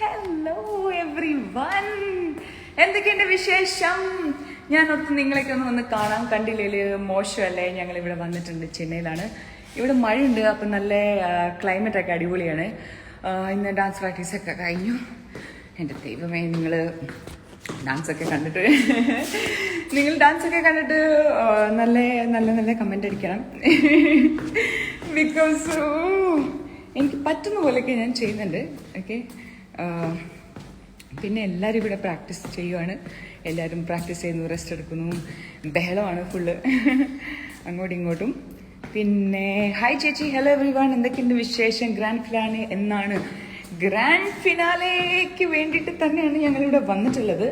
Hello every one, എന്തൊക്കെയുണ്ട് വിശേഷം? ഞാൻ ഒത്ത് നിങ്ങളൊക്കെ ഒന്ന് കാണാൻ കണ്ടില്ലേ, മോശമല്ലേ? ഞങ്ങൾ ഇവിടെ വന്നിട്ടുണ്ട്, ചെന്നൈയിലാണ്. ഇവിടെ മഴയുണ്ട്, അപ്പം നല്ല ക്ലൈമറ്റ് ഒക്കെ അടിപൊളിയാണ്. ഇന്ന് ഡാൻസ് പ്രാക്ടീസൊക്കെ കഴിഞ്ഞു. എൻ്റെ ദൈവമേ, നിങ്ങൾ ഡാൻസൊക്കെ കണ്ടിട്ട് നല്ല നല്ല നല്ല കമൻ്റ് അടിക്കണം. ബിക്കോസ് എനിക്ക് പറ്റുന്ന പോലെയൊക്കെ ഞാൻ ചെയ്യുന്നുണ്ട്. ഓക്കെ, പിന്നെ എല്ലാവരും ഇവിടെ പ്രാക്ടീസ് ചെയ്യുവാണ്. എല്ലാവരും പ്രാക്ടീസ് ചെയ്യുന്നു, റെസ്റ്റ് എടുക്കുന്നു, ബഹളമാണ് ഫുള്ള് അങ്ങോട്ടും ഇങ്ങോട്ടും. പിന്നെ ഹായ് ചേച്ചി, ഹലോ എവ്രി വൺ, എന്തൊക്കെയുണ്ട് വിശേഷം? ഗ്രാൻഡ് ഫിനാലേക്ക് വേണ്ടിയിട്ട് തന്നെയാണ് ഞങ്ങളിവിടെ വന്നിട്ടുള്ളത്.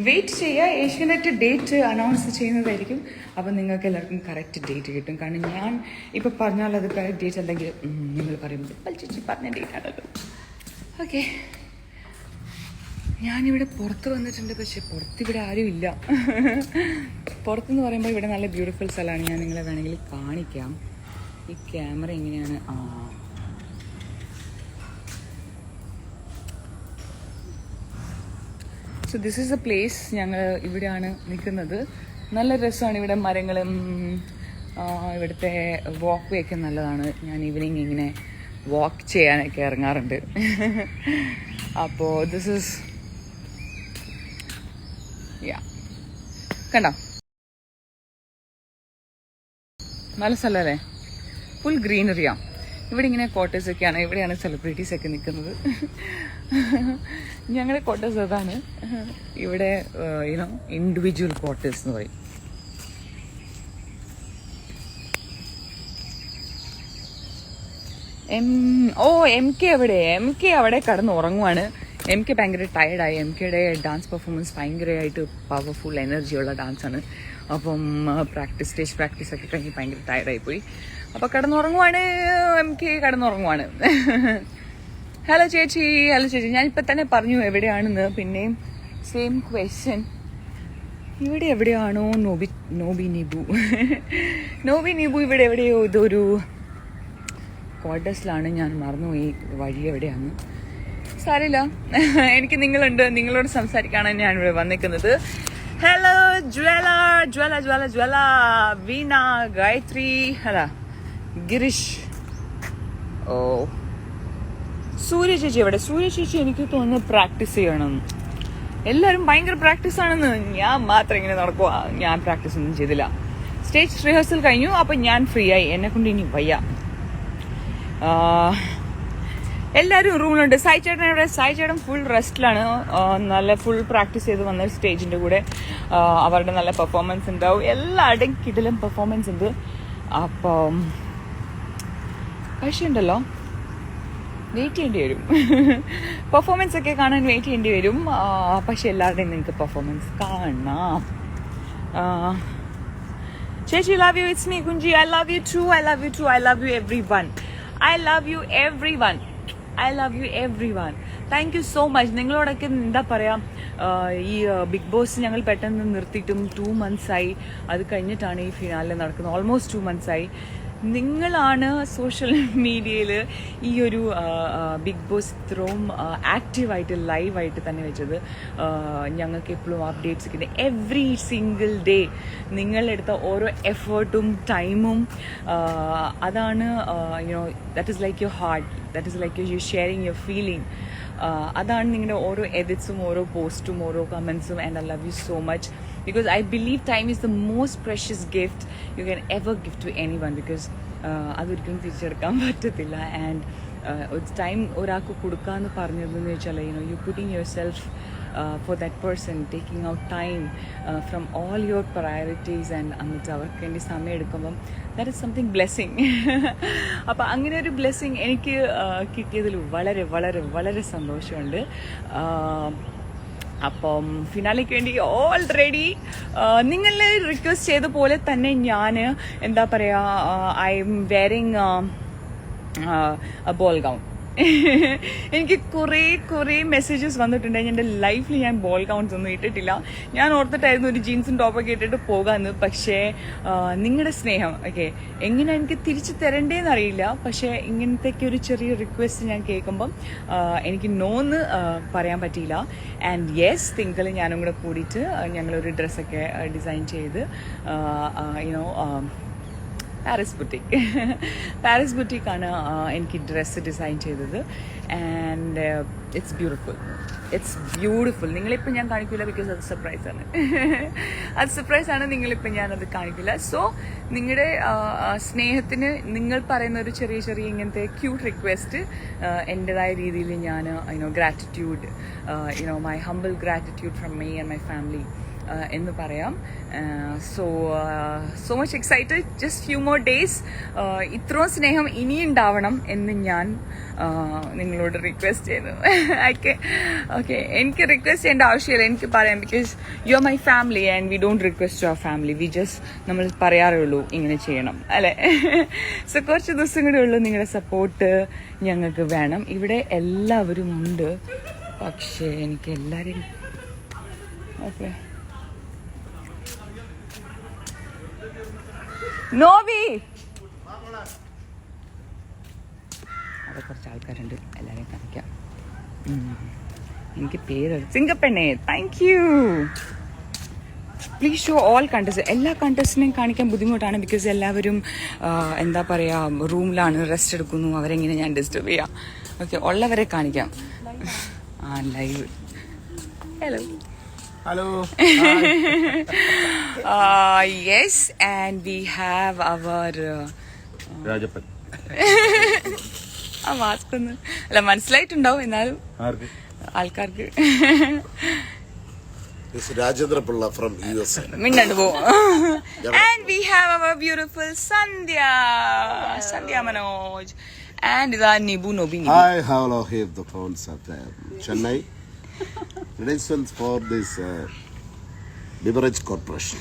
വെയിറ്റ് ചെയ്യുക, ഏഷ്യാനെറ്റ് ഡേറ്റ് അനൗൺസ് ചെയ്യുന്നതായിരിക്കും. അപ്പം നിങ്ങൾക്ക് എല്ലാവർക്കും കറക്റ്റ് ഡേറ്റ് കിട്ടും. കാരണം ഞാൻ ഇപ്പോൾ പറഞ്ഞാൽ അത് കറക്റ്റ് ഡേറ്റ് അല്ലെങ്കിൽ നിങ്ങൾ പറയുമ്പോൾ ചേച്ചി പറഞ്ഞ ഡേറ്റ് ആണല്ലോ. ഓക്കെ, ഞാനിവിടെ പുറത്ത് വന്നിട്ടുണ്ട്, പക്ഷെ പുറത്തിവിടെ ആരും ഇല്ല. പുറത്തെന്ന് പറയുമ്പോൾ ഇവിടെ നല്ല ബ്യൂട്ടിഫുൾ സ്ഥലമാണ്. ഞാൻ നിങ്ങളെ വേണമെങ്കിൽ കാണിക്കാം. ഈ ക്യാമറ എങ്ങനെയാണ്? So this is A place. ഞങ്ങൾ ഇവിടെയാണ് നിൽക്കുന്നത്. നല്ല രസമാണ് ഇവിടെ, മരങ്ങളും ഇവിടുത്തെ വാക്ക് വേ ഒക്കെ നല്ലതാണ്. ഞാൻ ഈവനിങ് ഇങ്ങനെ വാക്ക് ചെയ്യാനൊക്കെ ഇറങ്ങാറുണ്ട്. അപ്പോൾ ദിസ് ഈസ് കണ്ടോ, നല്ല സ്ഥലമല്ലേ? ഫുൾ ഗ്രീനറിയാണ് ഇവിടെ. ഇങ്ങനെ ക്വാർട്ടേഴ്സ് ഒക്കെയാണ്. ഇവിടെയാണ് സെലിബ്രിറ്റീസ് ഒക്കെ നിൽക്കുന്നത്. ഞങ്ങളുടെ ക്വാർട്ടേഴ്സ് അതാണ്. ഇവിടെ യുനോ ഇൻഡിവിജ്വൽ ക്വാർട്ടേഴ്സ് എന്ന് പറയും. എം കെ അവിടെ കടന്ന് ഉറങ്ങുവാണ്. എം കെ ഭയങ്കര ടയർഡായി. എം കെയുടെ ഡാൻസ് പെർഫോമൻസ് ഭയങ്കരമായിട്ട് പവർഫുൾ എനർജിയുള്ള ഡാൻസാണ്. അപ്പം സ്റ്റേജ് പ്രാക്ടീസ് ഒക്കെ കഴിഞ്ഞ് ഭയങ്കര ടയർഡായിപ്പോയി. അപ്പോൾ കിടന്നുറങ്ങുവാണ്. എം കെ കിടന്നുറങ്ങുവാണ്. ഹലോ ചേച്ചി. ഞാനിപ്പോൾ തന്നെ പറഞ്ഞു എവിടെയാണെന്ന്. പിന്നെയും സെയിം ക്വസ്റ്റ്യൻ. ഇവിടെ എവിടെയാണോ നോബി നിബു ഇവിടെ എവിടെയോ ഇതൊരു ക്വാർട്ടേഴ്സിലാണ്. ഞാൻ മറന്നുപോയി വഴി എവിടെയാണ്. സാരില്ല, എനിക്ക് നിങ്ങളുണ്ട്, നിങ്ങളോട് സംസാരിക്കാനാണ് ഞാൻ ഇവിടെ വന്നിരിക്കുന്നത്. ഹലോ ജ്വല, വീണ, ഗായത്രി, ഹലോ ഗിരീഷ്. ഓ, സൂര്യ ചേച്ചി എവിടെ? സൂര്യ ചേച്ചി എനിക്ക് തോന്നുന്നു പ്രാക്ടീസ് ചെയ്യണം. എല്ലാവരും ഭയങ്കര പ്രാക്ടീസ് ആണെന്ന്. ഞാൻ മാത്രം ഇങ്ങനെ നടക്കുക. ഞാൻ പ്രാക്ടീസ് ഒന്നും ചെയ്തില്ല. സ്റ്റേജ് റിഹേഴ്സൽ കഴിഞ്ഞു. അപ്പം ഞാൻ ഫ്രീ ആയി. എന്നെ കൊണ്ട് ഇനി വയ്യ. എല്ലാവരും റൂമിലുണ്ട്. സായി ചേട്ടൻ ഫുൾ റെസ്റ്റിലാണ്. നല്ല ഫുൾ പ്രാക്ടീസ് ചെയ്ത് വന്ന സ്റ്റേജിൻ്റെ കൂടെ അവരുടെ നല്ല പെർഫോമൻസ് ഉണ്ടാവും. എല്ലാവരുടെയും കിടിലം പെർഫോമൻസ് ഉണ്ട്. അപ്പം പക്ഷേ ഉണ്ടല്ലോ, വെയിറ്റ് ചെയ്യേണ്ടി വരും. പെർഫോമൻസ് ഒക്കെ കാണാൻ വെയിറ്റ് ചെയ്യേണ്ടി വരും. പക്ഷെ എല്ലാവരുടെയും നിങ്ങൾക്ക് പെർഫോമൻസ് കാണാം. ചേച്ചി, love you. It's me Kunji. I love you too. I love you everyone. Thank you so much. നിങ്ങളോടൊക്കെ എന്താ പറയാ, ഈ ബിഗ് ബോസ് ഞങ്ങൾ പെട്ടെന്ന് നിർത്തിയിട്ടും 2 months ആയി. അത് കഴിഞ്ഞിട്ടാണ് ഈ ഫിനാലെ നടക്കുന്നത്. ഓൾമോസ്റ്റ് 2 months ആയി. നിങ്ങളാണ് സോഷ്യൽ മീഡിയയിൽ ഈ ഒരു ബിഗ് ബോസ് ഇത്രയും ആക്റ്റീവായിട്ട് ലൈവായിട്ട് തന്നെ വെച്ചത്. ഞങ്ങൾക്ക് എപ്പോഴും അപ്ഡേറ്റ്സ് കിട്ടുന്നത് എവ്രി സിംഗിൾ ഡേ. നിങ്ങളെടുത്ത ഓരോ എഫേർട്ടും ടൈമും അതാണ് you know that is like your heart, that is like you sharing your feeling. അതാണ് നിങ്ങളുടെ ഓരോ എഡിറ്റ്സും ഓരോ പോസ്റ്റും ഓരോ കമൻസും. And I love you so much. Because I believe time is the most precious gift you can ever give to anyone. Because അതൊരിക്കലും തിരിച്ചെടുക്കാൻ പറ്റത്തില്ല. ആൻഡ് ടൈം ഒരാൾക്ക് കൊടുക്കാമെന്ന് പറഞ്ഞതെന്ന് വെച്ചാൽ you putting yourself for that person, taking out time from all your priorities and എന്നിട്ട് അവർക്ക് വേണ്ടി സമയം എടുക്കുമ്പം that is something blessing. അപ്പം അങ്ങനെ ഒരു ബ്ലെസ്സിങ് എനിക്ക് കിട്ടിയതിൽ വളരെ വളരെ വളരെ സന്തോഷമുണ്ട്. അപ്പം ഫിനാലേക്ക് വേണ്ടി ഓൾറെഡി നിങ്ങൾ റിക്വസ്റ്റ് ചെയ്ത പോലെ തന്നെ ഞാൻ എന്താ പറയുക, I M wearing A ball gown. എനിക്ക് കുറേ മെസ്സേജസ് വന്നിട്ടുണ്ട്. എൻ്റെ ലൈഫിൽ ഞാൻ ബോൾ കൗണ്ട്സ് ഒന്നും ഇട്ടിട്ടില്ല. ഞാൻ ഓർത്തിട്ടായിരുന്നു ഒരു ജീൻസും ടോപ്പൊക്കെ ഇട്ടിട്ട് പോകാമെന്ന്. പക്ഷേ നിങ്ങളുടെ സ്നേഹം ഓക്കെ എങ്ങനെ എനിക്ക് തിരിച്ചു തരണ്ടേന്ന് അറിയില്ല. പക്ഷേ ഇങ്ങനത്തെയൊക്കെ ഒരു ചെറിയ റിക്വസ്റ്റ് ഞാൻ കേൾക്കുമ്പം എനിക്ക് നോന്ന് പറയാൻ പറ്റിയില്ല. ആൻഡ് യെസ്, തിങ്കൾ ഞാനും കൂടെ കൂടിയിട്ട് ഞങ്ങളൊരു ഡ്രസ്സൊക്കെ ഡിസൈൻ ചെയ്ത് യുനോ പാരീസ് ബുട്ടീക്കാണ് എനിക്ക് ഡ്രസ്സ് ഡിസൈൻ ചെയ്തത്. And it's beautiful. നിങ്ങളിപ്പോൾ ഞാൻ കാണിക്കില്ല, ബിക്കോസ് അത് സർപ്രൈസാണ്. അത് സർപ്രൈസാണ്. നിങ്ങളിപ്പോൾ ഞാനത് കാണിക്കില്ല. സോ നിങ്ങളുടെ സ്നേഹത്തിന് നിങ്ങൾ പറയുന്ന ഒരു ചെറിയ ഇങ്ങനത്തെ ക്യൂട്ട് റിക്വസ്റ്റ് എൻ്റെതായ രീതിയിൽ ഞാൻ gratitude my humble gratitude from me and my family എന്ന് പറയാം. So much excited. Just few more days. ഇത്രയും സ്നേഹം ഇനിയുണ്ടാവണം എന്ന് ഞാൻ നിങ്ങളോട് റിക്വസ്റ്റ് ചെയ്യുന്നു. ഓക്കെ എനിക്ക് റിക്വസ്റ്റ് ചെയ്യേണ്ട ആവശ്യമില്ല, എനിക്ക് പറയാം. Because you are my family and we don't request to our family. We just നമ്മൾ പറയാറേ ഉള്ളൂ ഇങ്ങനെ ചെയ്യണം അല്ലേ. സോ കുറച്ച് ദിവസം കൂടെ ഉള്ളൂ. നിങ്ങളുടെ സപ്പോർട്ട് ഞങ്ങൾക്ക് വേണം. ഇവിടെ എല്ലാവരും ഉണ്ട്, പക്ഷേ എനിക്ക് എല്ലാവരെയും ഓക്കെ നോവി അവിടെ കുറച്ച് ആൾക്കാരുണ്ട്, എല്ലാവരെയും കാണിക്കാം. എനിക്ക് പേര് സിംഗപ്പെണ്ണേ. Thank you. Please show all contest. എല്ലാ കണ്ടസ്റ്റിനെയും കാണിക്കാൻ ബുദ്ധിമുട്ടാണ്. ബിക്കോസ് എല്ലാവരും എന്താ പറയുക റൂമിലാണ്, റെസ്റ്റ് എടുക്കുന്നു. അവരെങ്ങനെ ഞാൻ ഡിസ്റ്റർബ് ചെയ്യാം. ഓക്കെ, ഉള്ളവരെ കാണിക്കാം. Live. Hello. Yes, and we have our Rajappan. ആ മാസ്ക് ഒന്ന് അല്ല മനസ്സിലായിട്ടുണ്ടാവും, എന്നാലും ആൾക്കാർക്ക് രാജേന്ദ്ര പിള്ള ഫ്രം USA. മിണ്ടണ്ട് പോവും. And we have our beautiful Sandhya Manoj. And ഇതാ Nibu Noby. Hi, hello, here the phones at Chennai. Credentials for this beverage corporation.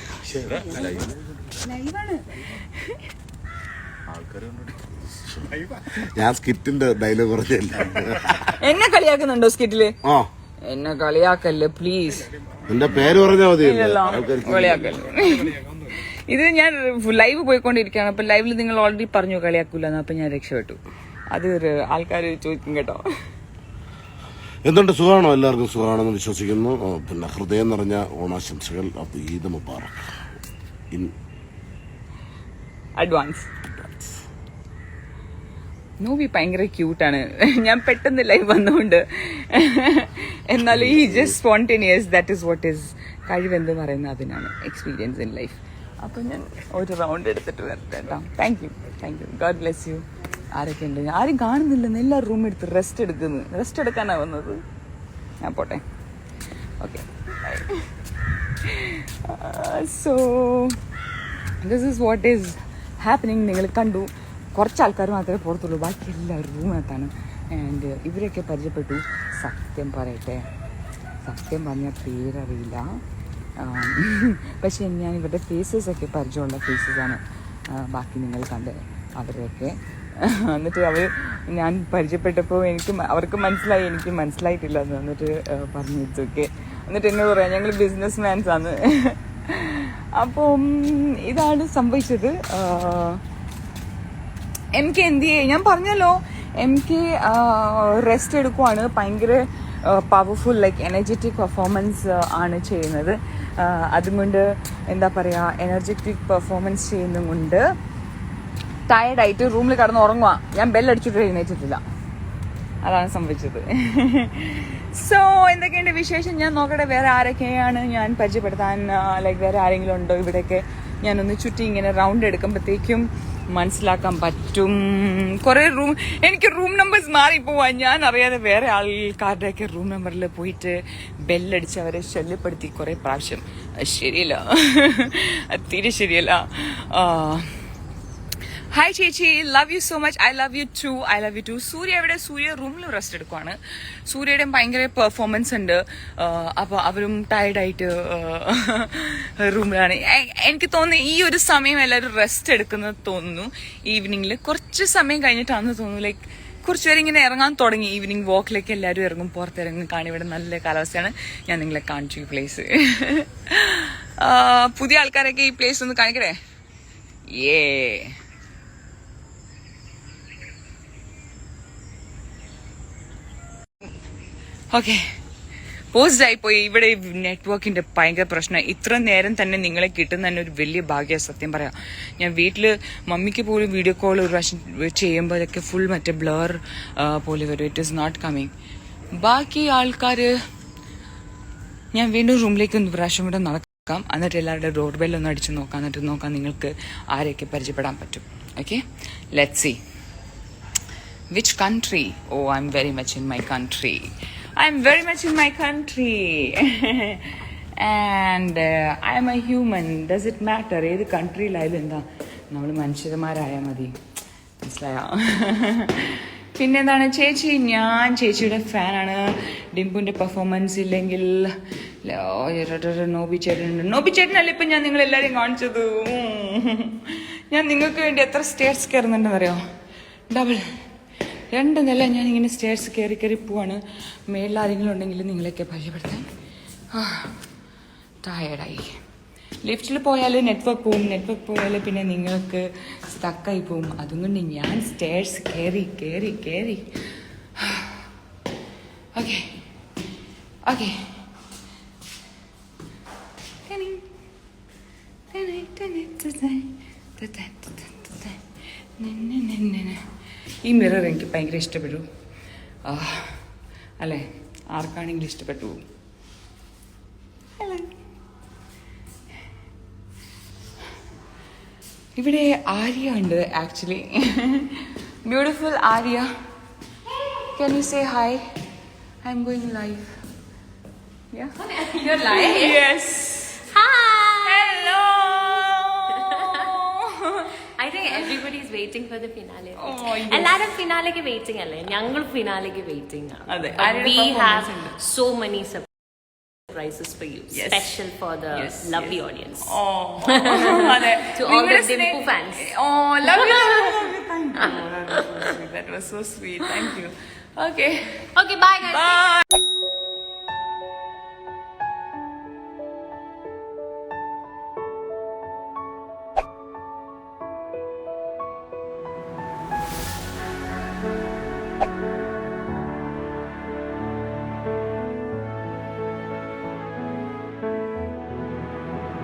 ഞാൻ സ്കിറ്റിന്റെ ഡയലോഗ് പറഞ്ഞില്ല. എന്നെ കളിയാക്കുന്നുണ്ടോ സ്കിറ്റില്? എന്നെ കളിയാക്കല്ലേ പ്ലീസ്. എന്റെ പേര് പറഞ്ഞാൽ മതി. കളിയാക്കല്ലേ. ഇത് ഞാൻ ലൈവ് പോയിക്കൊണ്ടിരിക്കുകയാണ്. അപ്പൊ ലൈവിൽ നിങ്ങൾ ഓൾറെഡി പറഞ്ഞു കളിയാക്കൂലെന്ന്. അപ്പൊ ഞാൻ രക്ഷപ്പെട്ടു. അത് ആൾക്കാർ ചോദിക്കും കേട്ടോ. എന്തുണ്ട്, സുഖമാണോ? എല്ലാവർക്കും സുഖമാണെന്ന് വിശ്വസിക്കുന്നു. പിന്നെ ഹൃദയം നിറഞ്ഞ ഓണാശംസകൾ. അപ്പൊ ഈദ് മുബാറക് ഇൻ അഡ്വാൻസ്. നോവി ഭയങ്കര ക്യൂട്ടാണ്. ഞാൻ പെട്ടെന്ന് ലൈവ് വന്നുകൊണ്ട് എന്നാലും ഈ just spontaneous. That is what is കഴിവെന്ന് പറയുന്നത്. അതിനാണ് എക്സ്പീരിയൻസ് ഇൻ ലൈഫ്. അപ്പൊ ഞാൻ ഒരു റൗണ്ട് എടുത്തിട്ട് വരട്ടെ കേട്ടോ. Thank you. God bless you. ആരൊക്കെ ഉണ്ട്? ആരും കാണുന്നില്ലെന്ന്. എല്ലാവരും റൂം എടുത്ത് റെസ്റ്റ് എടുക്കാനാണ് വന്നത്. ഞാൻ പോട്ടെ. Okay, so this is what is happening. നിങ്ങൾ കണ്ടു, കുറച്ച് ആൾക്കാർ മാത്രമേ പുറത്തുള്ളൂ, ബാക്കി എല്ലാവരും റൂമിനകത്താണ്. ആൻഡ് ഇവരൊക്കെ പരിചയപ്പെട്ടു. സത്യം പറയട്ടെ, സത്യം പറഞ്ഞാൽ പേരറിയില്ല. പക്ഷെ ഞാൻ ഇവരുടെ ഫേസസൊക്കെ പരിചയമുള്ള ഫേസസാണ്. ബാക്കി നിങ്ങൾ കണ്ട് അവരെയൊക്കെ. എന്നിട്ട് ഞാൻ പരിചയപ്പെട്ടപ്പോൾ അവർക്ക് മനസ്സിലായി, എനിക്ക് മനസ്സിലായിട്ടില്ല എന്ന്. എന്നിട്ട് പറഞ്ഞു ഇതൊക്കെ. എന്നിട്ട് എന്നോട് പറയാം ഞങ്ങൾ ബിസിനസ് മാൻസാണ്. അപ്പം ഇതാണ് സംഭവിച്ചത്. എനിക്ക് എന്ത് ചെയ്യും, ഞാൻ പറഞ്ഞല്ലോ, എനിക്ക് റെസ്റ്റ് എടുക്കുവാണ്. ഭയങ്കര പവർഫുൾ ലൈക്ക് എനർജറ്റിക് പെർഫോമൻസ് ആണ് ചെയ്യുന്നത്. അതുകൊണ്ട് എന്താ പറയുക, എനർജറ്റിക് പെർഫോമൻസ് ചെയ്യുന്നതുകൊണ്ട് ടയർഡായിട്ട് റൂമിൽ കിടന്ന് ഉറങ്ങുക. ഞാൻ ബെല്ലടിച്ചിട്ട് എഴുന്നേറ്റിട്ടില്ല. അതാണ് സംഭവിച്ചത്. സോ എന്തൊക്കെയുണ്ട് വിശേഷം? ഞാൻ നോക്കട്ടെ വേറെ ആരൊക്കെയാണ് ഞാൻ പരിചയപ്പെടുത്താൻ. ലൈക്ക് വേറെ ആരെങ്കിലും ഉണ്ടോ ഇവിടെയൊക്കെ? ഞാനൊന്ന് ചുറ്റി ഇങ്ങനെ റൗണ്ട് എടുക്കുമ്പോഴത്തേക്കും മനസ്സിലാക്കാൻ പറ്റും. കുറേ എനിക്ക് റൂം നമ്പേഴ്സ് മാറിപ്പോവാൻ. ഞാൻ അറിയാതെ വേറെ ആൾക്കാരുടെയൊക്കെ റൂം നമ്പറിൽ പോയിട്ട് ബെല്ലടിച്ച് അവരെ ശല്യപ്പെടുത്തി കുറേ പ്രാവശ്യം. ശരിയല്ല, തീരെ ശരിയല്ല. ഹായ് ചേച്ചി, love you so much. I love you too. Surya എവിടെ? സൂര്യ റൂമിൽ റെസ്റ്റ് എടുക്കുവാണ്. സൂര്യയുടെയും ഭയങ്കര പെർഫോമൻസ് ഉണ്ട്. അപ്പോൾ അവരും ടയർഡായിട്ട് റൂമിലാണ്. എനിക്ക് തോന്നുന്നു ഈ ഒരു സമയം എല്ലാവരും റെസ്റ്റ് എടുക്കുന്നത് തോന്നുന്നു. ഈവനിങ്ങിൽ കുറച്ച് സമയം കഴിഞ്ഞിട്ടാണെന്ന് തോന്നുന്നു. ലൈക്ക് കുറച്ച് പേര് ഇങ്ങനെ ഇറങ്ങാൻ തുടങ്ങി. ഈവനിങ് വാക്കിലേക്ക് എല്ലാവരും ഇറങ്ങും, പുറത്തിറങ്ങും, കാണി. ഇവിടെ നല്ല കാലാവസ്ഥയാണ്. ഞാൻ നിങ്ങളെ കാണിച്ചു ഈ പ്ലേസ്. പുതിയ ആൾക്കാരൊക്കെ ഈ പ്ലേസ് ഒന്ന് കാണിക്കട്ടെ. ഓക്കെ, പോസ്റ്റ് ആയിപ്പോയി. ഇവിടെ നെറ്റ്വർക്കിന്റെ ഭയങ്കര പ്രശ്നം. ഇത്ര നേരം തന്നെ നിങ്ങളെ കിട്ടുന്ന തന്നെ ഒരു വലിയ ഭാഗ്യ, സത്യം പറയാം. ഞാൻ വീട്ടില് മമ്മിക്ക് പോലും വീഡിയോ കോൾ ഒരു പ്രാവശ്യം ചെയ്യുമ്പോഴൊക്കെ ഫുൾ മറ്റേ ബ്ലർ പോലെ വരും. It is not coming. ബാക്കി ആൾക്കാര് ഞാൻ വീണ്ടും റൂമിലേക്ക് ഒന്ന് പ്രാവശ്യം കൂടെ നടക്കാം. എന്നിട്ട് എല്ലാവരുടെ ഡോർ ബെല്ലൊന്ന് അടിച്ച് നോക്കാം. എന്നിട്ട് നോക്കാം നിങ്ങൾക്ക് ആരെയൊക്കെ പരിചയപ്പെടാൻ പറ്റും. Okay, let's see. Which country? Oh, I am very much in my country. I'm very much in my country. And I am a human. Does it matter? ഏത് കൺട്രിയിലായാലും എന്താ, നമ്മൾ മനുഷ്യന്മാരായാൽ മതി. മനസ്സിലായോ? പിന്നെന്താണ് ചേച്ചി, ഞാൻ ചേച്ചിയുടെ ഫാനാണ്. ഡിംപുവിന്റെ പെർഫോമൻസ് ഇല്ലെങ്കിൽ നോബി ചേട്ടനല്ലേ ഇപ്പം ഞാൻ നിങ്ങളെല്ലാവരെയും കാണിച്ചത്. ഞാൻ നിങ്ങൾക്ക് വേണ്ടി എത്ര സ്റ്റേറ്റ്സ് കയറുന്നുണ്ടെന്നറിയോ? ഡബിൾ 2 നില ഞാൻ ഇങ്ങനെ സ്റ്റേഴ്സ് കയറി പോവാണ്. മേളിൽ ആരെങ്കിലും ഉണ്ടെങ്കിൽ നിങ്ങളെയൊക്കെ പരിചയപ്പെടുത്താൻ. ടയേർഡായി. ലിഫ്റ്റിൽ പോയാൽ നെറ്റ്വർക്ക് പോവും. നെറ്റ്വർക്ക് പോയാൽ പിന്നെ നിങ്ങൾക്ക് സ്റ്റക്കായി പോവും. അതുകൊണ്ട് ഞാൻ സ്റ്റേഴ്സ് കയറി. Okay okay. ഈ മിറർ എനിക്ക് ഭയങ്കര ഇഷ്ടപ്പെട്ടു. അല്ലേ, ആർക്കാണെങ്കിലും ഇഷ്ടപ്പെട്ടു. ഇവിടെ ആര്യ ഉണ്ട് actually. Beautiful Arya, can you say hi? I am going live. You're live? Yes. Hi. Hello. I think everybody's waiting for the finale. Oh, yes. എല്ലാരും ഫിനാലേക്ക് വെയിറ്റിംഗ് അല്ലേ? ഞങ്ങൾ ഫിനാലേക്ക് വെയിറ്റിംഗ് ആണ്. അതെ. We have so many surprises for you, Yes. special for the lovely audience. അതെ. To all the Dimpu fans. Oh, love you. Thank you. That was so sweet. Thank you. Okay. Okay, bye guys. Bye.